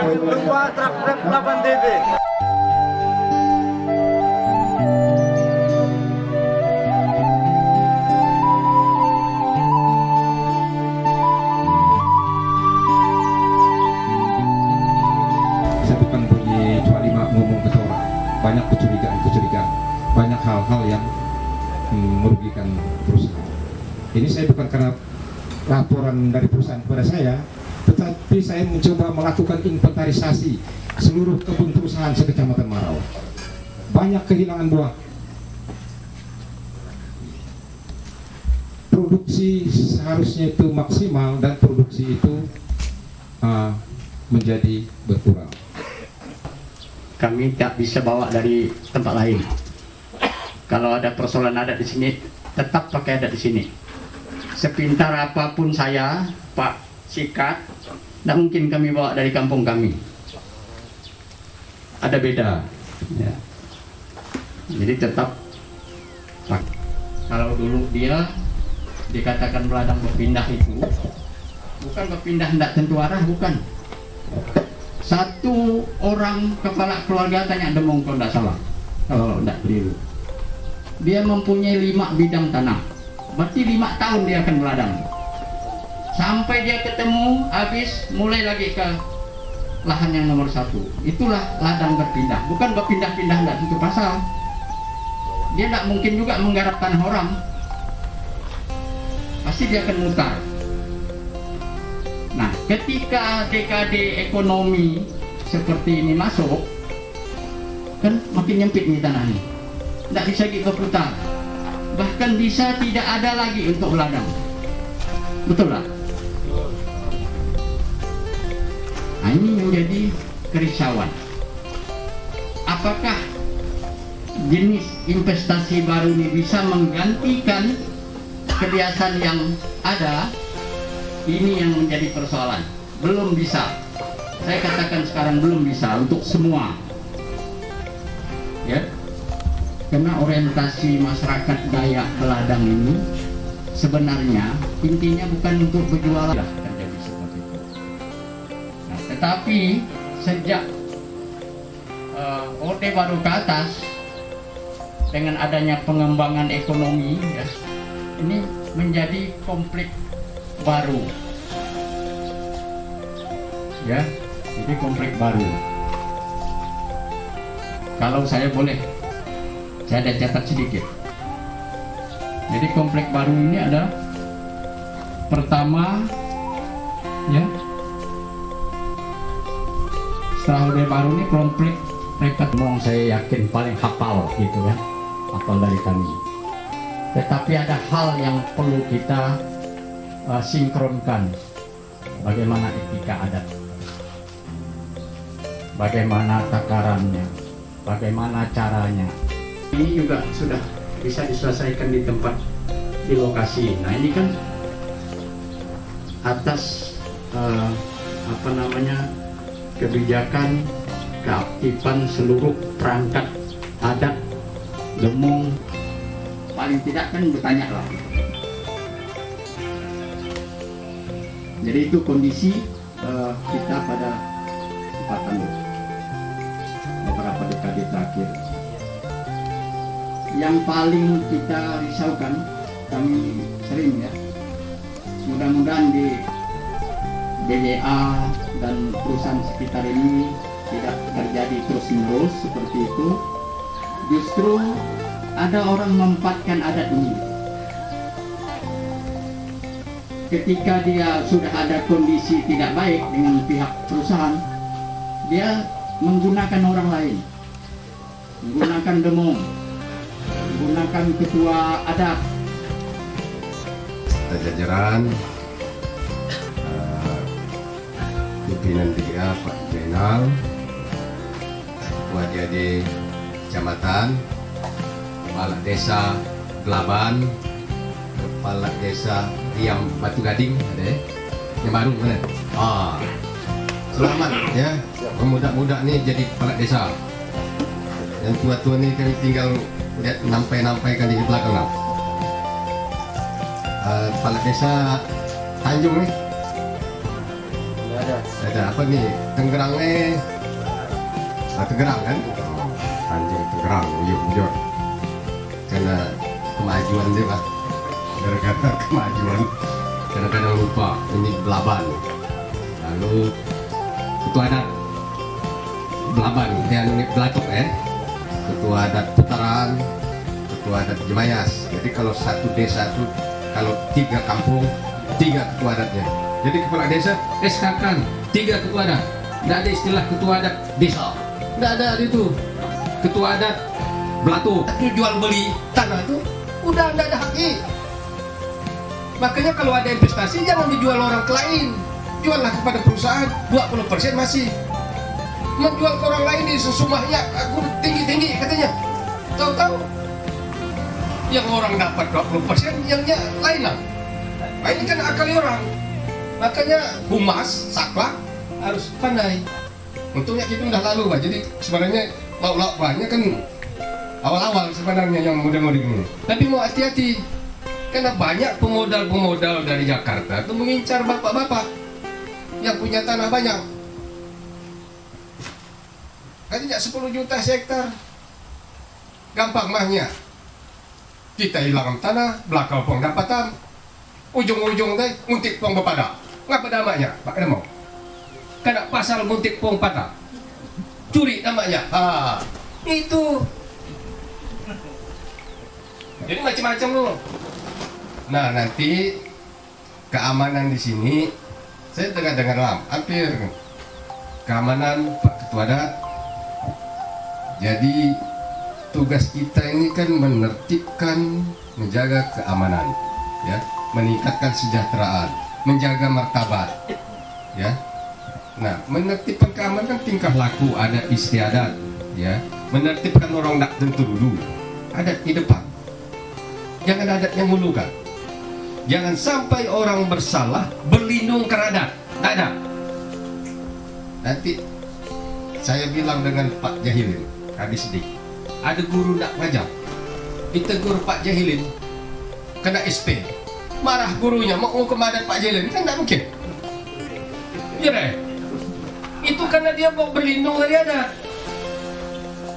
Yang kedua truk 8 DB. Saya bukan punya cuma ngomong ke orang, banyak kecurigaan, banyak hal-hal yang merugikan perusahaan. Ini saya bukan karena laporan dari perusahaan kepada saya, tetapi saya mencoba melakukan inventarisasi seluruh kebun perusahaan sekecamatan Marau. Banyak kehilangan buah. Produksi seharusnya itu maksimal dan produksi itu menjadi berkurang. Kami tak bisa bawa dari tempat lain. Kalau ada persoalan adat di sini, tetap pakai adat di sini. Sepintar apapun saya, Pak Sikat, tidak mungkin kami bawa dari kampung kami. Ada beda. Ya. Jadi tetap pakai. Kalau dulu dia dikatakan beladang berpindah itu, bukan berpindah tidak tentu arah, bukan. Satu orang kepala keluarga tanya demong kalau tidak salah, kalau tidak keliru. Dia mempunyai 5 bidang tanah, berarti 5 tahun dia akan meladang. Sampai dia ketemu, habis mulai lagi ke lahan yang nomor 1. Itulah ladang berpindah, bukan berpindah-pindah tidak tentu pasal. Dia tidak mungkin juga menggarap tanah orang, pasti dia akan mutar. Nah, ketika dekade ekonomi seperti ini masuk, kan makin nyempit nih tanah ini, tidak bisa lagi berputar, bahkan bisa tidak ada lagi untuk ladang. Betul lah? Nah, ini menjadi kerisauan. Apakah jenis investasi baru ini bisa menggantikan kebiasaan yang ada? Ini yang menjadi persoalan. Belum bisa. Saya katakan sekarang belum bisa untuk semua. Ya. Karena orientasi masyarakat Dayak Beladang ini sebenarnya intinya bukan untuk berjualan. Kan jadi seperti itu. Nah, tetapi sejak Orde Baru ke atas, dengan adanya pengembangan ekonomi, ya, ini menjadi konflik baru, ya, jadi konflik baru. Kalau saya boleh, saya ada catat sedikit. Jadi konflik baru ini ada pertama, ya, setelah Orde Baru ini konflik mereka ngomong, saya yakin paling hafal gitu kan, hafal dari kami. Tetapi ada hal yang perlu kita sinkronkan. Bagaimana etika adat, bagaimana takarannya, bagaimana caranya. Ini juga sudah bisa diselesaikan di tempat, di lokasi. Nah, ini kan atas kebijakan, keaktifan seluruh perangkat adat Demong. Paling tidak kan bertanya lah. Jadi itu kondisi kita pada kesempatan beberapa dekade terakhir. Yang paling kita risaukan, kami sering ya, mudah-mudahan di BJA dan perusahaan sekitar ini tidak terjadi terus-menerus seperti itu. Justru ada orang memanfaatkan adat ini. Ketika dia sudah ada kondisi tidak baik dengan pihak perusahaan, dia menggunakan orang lain, menggunakan demong, menggunakan ketua adat. Jajaran pimpinan DIA Pak Zainal, Ketua DIAD Kecamatan, Kepala Desa Gelaban, Kepala Desa Riam Batu Gading, ada ya? Yang baru mana? Selamat ya, pemuda-muda nih jadi kepala desa. Yang tua-tua nih kami tinggal lihat nampai-nampaikan di belakang lah. Kepala desa Tanjung nih. Ada apa nih? Tenggerangnya Tenggerang kan? Tanjung Tenggerang, Uyuk. Karena kemajuan dia lah. Gara-gara kemajuan. Kadang-kadang lupa ini Belaban. Lalu ketua adat Belaban, yang Belatuk ketua adat Putaran, ketua adat Jemayas. Jadi kalau satu desa itu, kalau 3 kampung, 3 ketua adatnya. Jadi kepala desa SK-kan 3 ketua adat. Tidak ada istilah ketua adat desa. Tidak ada itu. Ketua adat Belatuk itu jual beli tanah itu udah tidak ada haknya. Makanya kalau ada investasi jangan dijual orang ke lain. Juallah kepada perusahaan 20% masih. Menjual ke orang lain di sesumahnya aku tinggi-tinggi katanya. Tahu-tahu yang orang dapat 20%, yang lain lah. Nah, ini kan akal orang. Makanya humas, saklak harus pandai. Untungnya kita udah lalu Pak. Jadi sebenarnya lauk-lauk banyak kan awal-awal sebenarnya yang muda-mudi ini. Tapi mau hati-hati. Karena banyak pemodal-pemodal dari Jakarta itu mengincar bapak-bapak yang punya tanah banyak. Kan tidak 10 juta hektar. Gampang mahnya. Kita hilang tanah, belakang pong dapatan. Ujung-ujung deh nguntik pong bepada. Ngapa namanya? Pak Demo. Kena pasal nguntik pong patah. Curi namanya. Itu. Jadi macam-macam loh. Nah, nanti keamanan di sini saya dengar hampir keamanan Pak Ketua Adat. Jadi tugas kita ini kan menertibkan, menjaga keamanan, ya, meningkatkan kesejahteraan, menjaga martabat, ya. Nah, menertibkan keamanan kan tingkah laku adat istiadat, ya. Menertibkan orang tak tentu dulu, adat di depan. Jangan adat yang hulu kan. Jangan sampai orang bersalah berlindung ke adat. Tak ada. Nanti saya bilang dengan Pak Jahilin, Kadis Dik, ada guru nak ngajar, ditegur Pak Jahilin, kena SP, marah gurunya, mau hukum adat Pak Jahilin, kan tak mungkin. Iya, itu karena dia mau berlindung dari adat.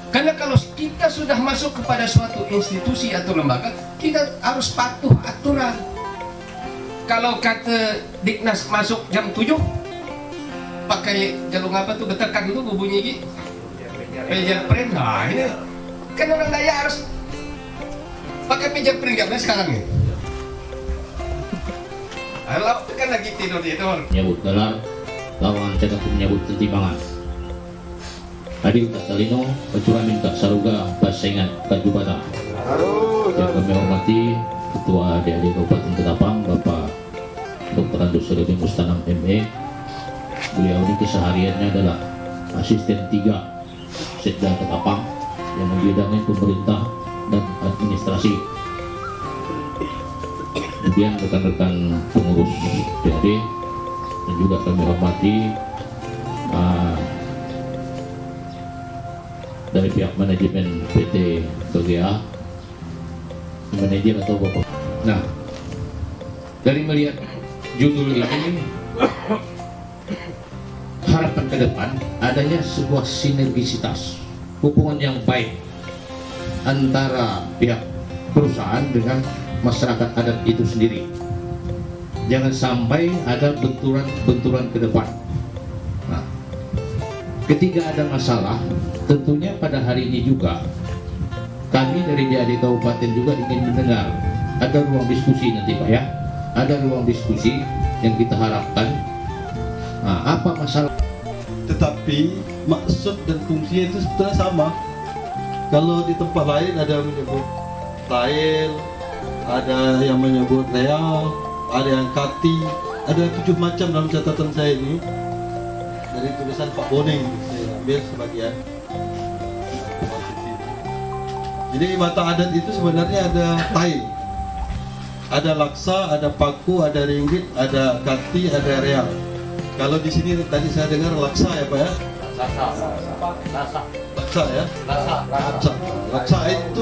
Karena kalau kita sudah masuk kepada suatu institusi atau lembaga, kita harus patuh aturan. Kalau kata Diknas masuk jam 7, pakai jalur apa tuh, getekan tuh bunyi gitu, pager print. Nah ini kan orang daya harus pakai pager print gak sekarang nih. Kalau kan lagi tidur menyebut gelar lawan cekap menyebut pertimbangan Adil tak Salino Pecura minta saruga Basengan Kajubata yang kami hormati Ketua DAD Kabupaten Ketapang Bapak Dr. Andus Serudin Mustanam ME. Beliau ini kesehariannya adalah asisten 3 Setda Ketapang yang membidangi pemerintah dan administrasi. Kemudian rekan-rekan pengurus DAD dan juga kami hormati dari pihak manajemen PT TGA, manajer atau bapak. Nah, dari melihat judul ini, harapan ke depan adanya sebuah sinergisitas, hubungan yang baik antara pihak perusahaan dengan masyarakat adat itu sendiri. Jangan sampai ada benturan ke depan. Nah, ketika ada masalah, tentunya pada hari ini juga kami dari DAD Kabupaten juga ingin mendengar, ada ruang diskusi nanti Pak ya, ada ruang diskusi yang kita harapkan. Nah, apa masalah? Tetapi maksud dan fungsinya itu sebetulnya sama. Kalau di tempat lain ada yang menyebut tail, ada yang menyebut real, ada yang kati, ada 7 macam dalam catatan saya ini dari tulisan Pak Boning. Saya ambil sebagian. Jadi mata adat itu sebenarnya ada tail, ada laksa, ada paku, ada ringgit, ada kati, ada real. Kalau di sini tadi saya dengar laksa ya Pak ya? Laksa ya? Laksa itu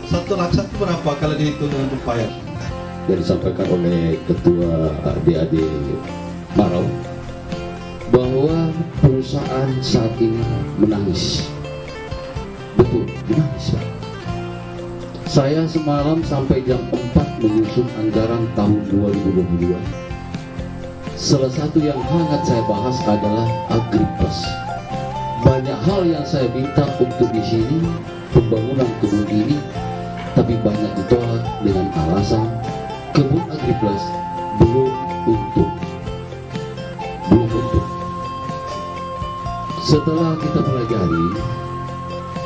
satu laksa itu berapa kalau dihitung dengan rupiah? Yang disampaikan oleh Ketua DAD Barau bahwa perusahaan saat ini menangis. Betul, menangis Pak. Saya semalam sampai jam 4 menyusun anggaran tahun 2022. Salah satu yang hangat saya bahas adalah AgriPlus. Banyak hal yang saya minta untuk di sini, pembangunan kebun ini, tapi banyak ditolak dengan alasan kebun AgriPlus belum untung. Setelah kita pelajari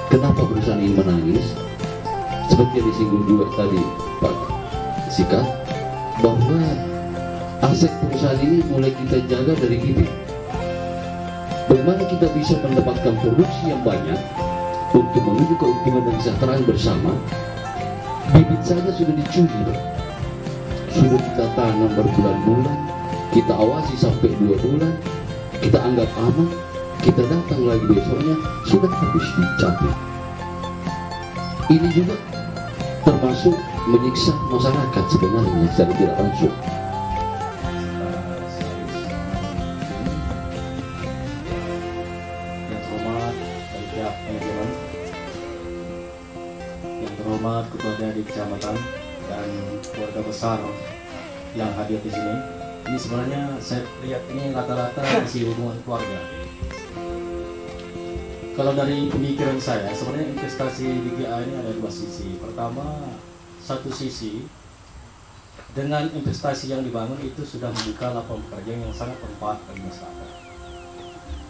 kenapa perusahaan ini menangis, seperti yang disinggung juga tadi Pak Sika, bahwa aset perusahaan ini mulai kita jaga dari bibit. Bagaimana kita bisa mendapatkan produksi yang banyak untuk menuju keuntungan dan kesejahteraan bersama. Bibit saja sudah dicuri, sudah kita tanam berbulan-bulan, kita awasi sampai 2 bulan, kita anggap aman, kita datang lagi besoknya sudah habis dicabut. Ini juga termasuk menyiksa masyarakat sebenarnya secara tidak langsung. Yang terhormat dari pihak manajemen, yang terhormat ketua dari kecamatan dan keluarga besar yang hadir di sini. Ini sebenarnya saya lihat ini rata-rata isi hubungan keluarga. Kalau dari pemikiran saya, sebenarnya investasi di GA ini ada 2 sisi. Pertama, satu sisi dengan investasi yang dibangun itu sudah membuka lapangan pekerjaan yang sangat bermanfaat bagi masyarakat.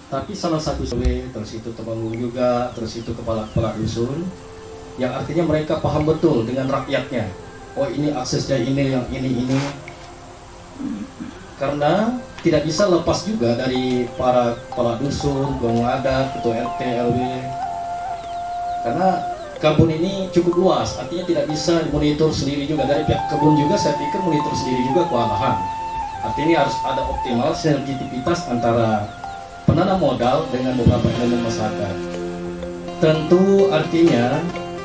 Tapi salah satu terus itu temanggung juga, terus itu kepala-kepala dusun, yang artinya mereka paham betul dengan rakyatnya. Oh ini aksesnya ini, yang ini. Karena tidak bisa lepas juga dari para kepala dusun, gong adat, ketua RT, LW. Karena kebun ini cukup luas, artinya tidak bisa dimonitor sendiri juga. Dari pihak kebun juga saya pikir monitor sendiri juga kewalahan. Artinya ini harus ada optimal sinergitivitas antara penanam modal dengan beberapa elemen masyarakat. Tentu artinya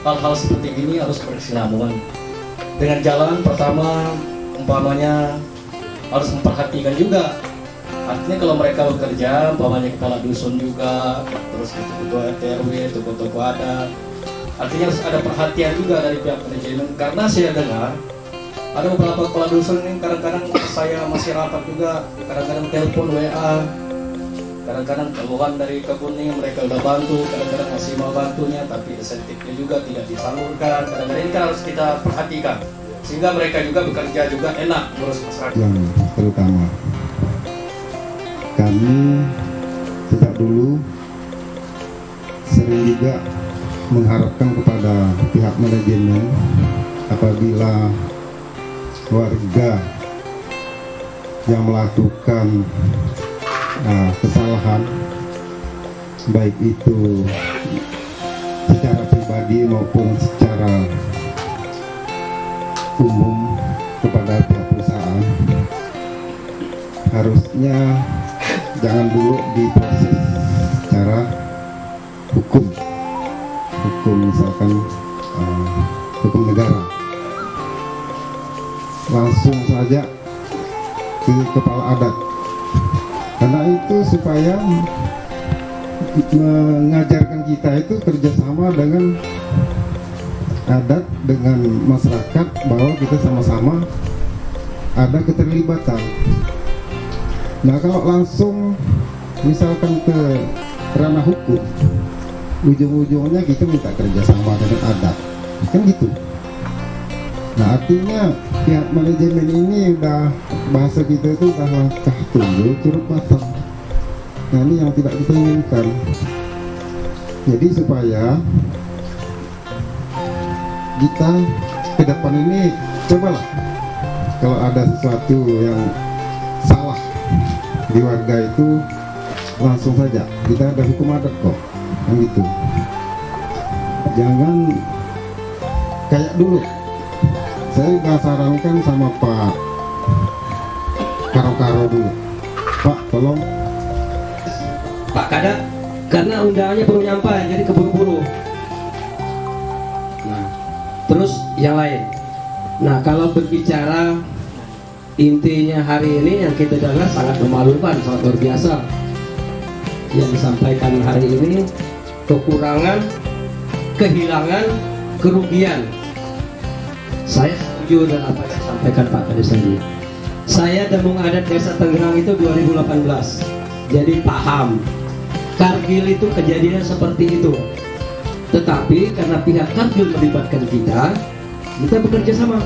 hal-hal seperti ini harus berkesinambungan. Dengan jalan pertama, umpamanya harus memperhatikan juga. Artinya kalau mereka bekerja, umpamanya kepala dusun juga, terus ketua RT RW, tokoh-tokoh adat, artinya harus ada perhatian juga dari pihak manajemen. Karena saya dengar ada beberapa kepala dusun ini kadang-kadang saya masih rapat juga, kadang-kadang telepon WA, kadang-kadang keluhan dari kebun ini mereka udah bantu, kadang-kadang masih mau bantunya, tapi insentifnya juga tidak disalurkan. Kadang-kadang ini kan harus kita perhatikan sehingga mereka juga bekerja juga enak ngurus masyarakat. Yang terutama kami sejak dulu sering juga mengharapkan kepada pihak manajemen apabila warga yang melakukan kesalahan baik itu secara pribadi maupun secara umum kepada pihak perusahaan harusnya jangan dulu diproses secara hukum misalkan hukum negara, langsung saja ke kepala adat, karena itu supaya mengajarkan kita itu kerjasama dengan adat, dengan masyarakat, bahwa kita sama-sama ada keterlibatan. Nah kalau langsung misalkan ke ranah hukum, ujung-ujungnya kita minta kerjasama dengan adat, kan gitu. Nah artinya pihak manajemen ini udah, bahasa kita itu udah langkah tunjuk curug batang. Nah ini yang tidak kita inginkan. Jadi supaya kita ke depan ini cobalah kalau ada sesuatu yang salah di warga itu langsung saja, kita ada hukum adat kok, kan gitu. Jangan kayak dulu. Saya juga sarankan sama Pak Karo-Karo dulu, Pak tolong Pak Kada, karena undangannya baru nyampe jadi keburu-buru. Nah, terus yang lain. Nah, kalau berbicara intinya hari ini yang kita dengar sangat memalukan, sangat luar biasa. yang disampaikan hari ini, kekurangan, kehilangan, kerugian. Saya setuju dengan apa yang disampaikan Pak Kades tadi. Saya Demung Adat Desa Tenggerang itu 2018, jadi paham Kargil itu kejadian seperti itu. Tetapi karena pihak Kargil melibatkan kita bekerja sama.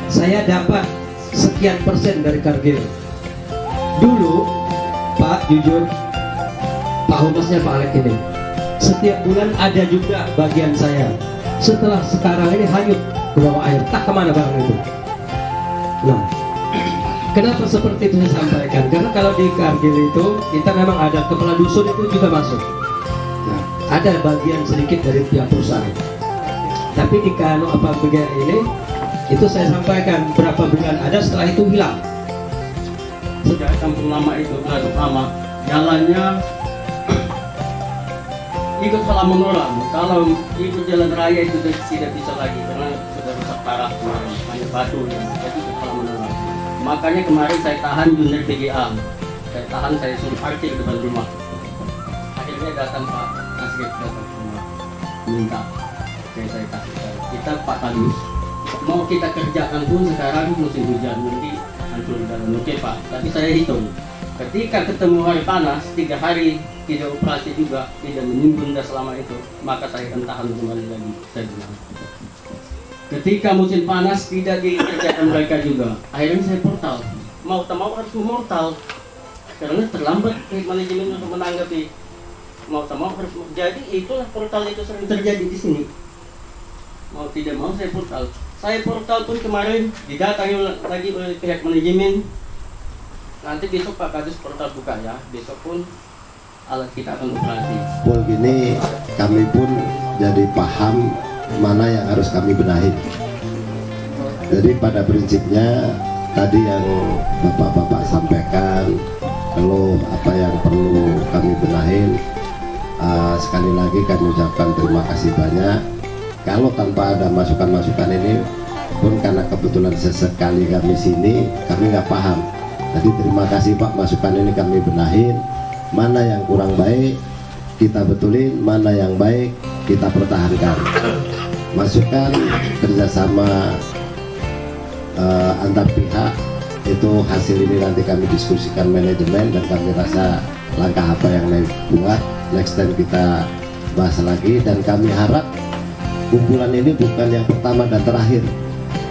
Saya dapat sekian persen dari Kargil. Dulu Pak, jujur, Pak Humasnya Pak Alek ini, setiap bulan ada juga bagian saya. Setelah sekarang ini hanyut ke bawah air, tak kemana barang itu. Nah, kenapa seperti itu saya sampaikan? Karena kalau di Kargil itu kita memang ada kepala dusun itu juga masuk. Nah, ada bagian sedikit dari pihak perusahaan. Tapi di Kano apa bagian ini, itu saya sampaikan berapa bulan ada, setelah itu hilang. Sudah kampung lama itu, Gaduk Lama, jalannya ikut halaman orang. Kalau ikut jalan raya itu tidak bisa lagi karena sudah rusak parah, banyak batu ya. Jadi ikut halaman orang. Makanya kemarin saya tahan junior PGA, saya suruh parkir depan rumah. Akhirnya datang Pak Nasir datang ke rumah, minta saya kasih kita Pak Kadus, mau kita kerjakan pun sekarang musim hujan nanti hancur dalam. Oke Pak, tapi saya hitung ketika ketemu hari panas 3 hari tidak operasi juga, tidak menimbun dah selama itu, maka saya akan tahan kembali lagi, saya bilang. Ketika musim panas tidak dikerjakan mereka juga, akhirnya saya portal, mau tak mau harus memortal karena terlambat manajemen untuk menanggapi, mau tak mau harus. Jadi itulah portal itu sering terjadi di sini, mau tidak mau saya portal pun kemarin didatangi lagi oleh pihak manajemen. Nanti besok Pak Kadus portal buka ya, besok pun alat kita akan operasi. Begini kami pun jadi paham mana yang harus kami benahi. Jadi pada prinsipnya tadi yang Bapak-bapak sampaikan, kalau apa yang perlu kami benahin, sekali lagi kami ucapkan terima kasih banyak. Kalau tanpa ada masukan-masukan ini pun karena kebetulan sesekali kami sini, kami nggak paham. Jadi terima kasih Pak, masukan ini kami benahin. Mana yang kurang baik kita betulin, mana yang baik kita pertahankan. Masukan kerjasama antar pihak itu hasil ini nanti kami diskusikan manajemen, dan kami rasa langkah apa yang buat next time kita bahas lagi. Dan kami harap kumpulan ini bukan yang pertama dan terakhir,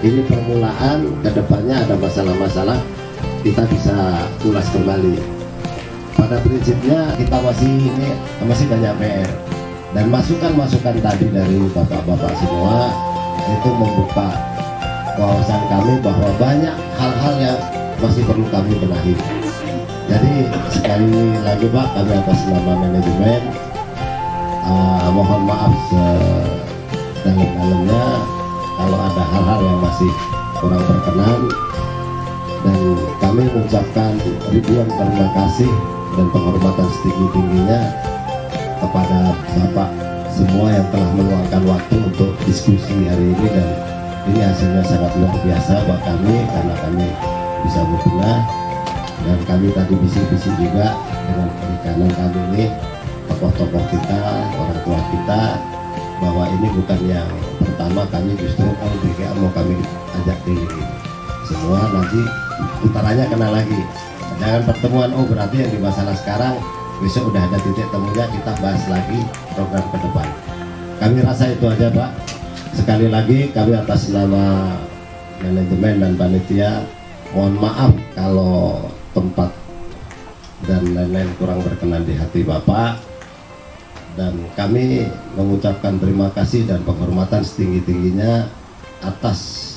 ini permulaan, kedepannya ada masalah-masalah kita bisa ulas kembali. Pada prinsipnya kita masih banyak PR, dan masukan-masukan tadi dari bapak-bapak semua itu membuka wawasan kami bahwa banyak hal-hal yang masih perlu kami benahi. Jadi sekali lagi Pak, kami atas nama manajemen mohon maaf sedalam-dalamnya kalau ada hal-hal yang masih kurang berkenan, dan kami mengucapkan ribuan terima kasih dan penghormatan setinggi-tingginya kepada Bapak semua yang telah meluangkan waktu untuk diskusi hari ini, dan ini hasilnya sangat luar biasa buat kami karena kami bisa berbenah, dan kami tadi bisik-bisik juga dengan perikanan kami ini, tokoh-tokoh kita, orang tua kita, bahwa ini bukan yang pertama kami, justru BGA mau kami ajak keliling semua, nanti putarannya kena lagi. Jangan pertemuan, oh berarti yang di masalah sekarang, besok udah ada titik temunya, kita bahas lagi program ke depan. Kami rasa itu aja Pak. Sekali lagi kami atas nama manajemen dan panitia mohon maaf kalau tempat dan lain-lain kurang berkenan di hati Bapak, dan kami mengucapkan terima kasih dan penghormatan setinggi-tingginya atas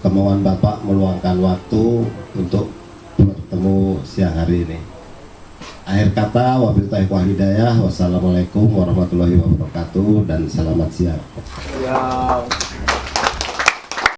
kemauan Bapak meluangkan waktu untuk bertemu siang hari ini. Akhir kata, wabillahi taufiq wal hidayah. Wassalamualaikum warahmatullahi wabarakatuh, dan selamat siang. Ya.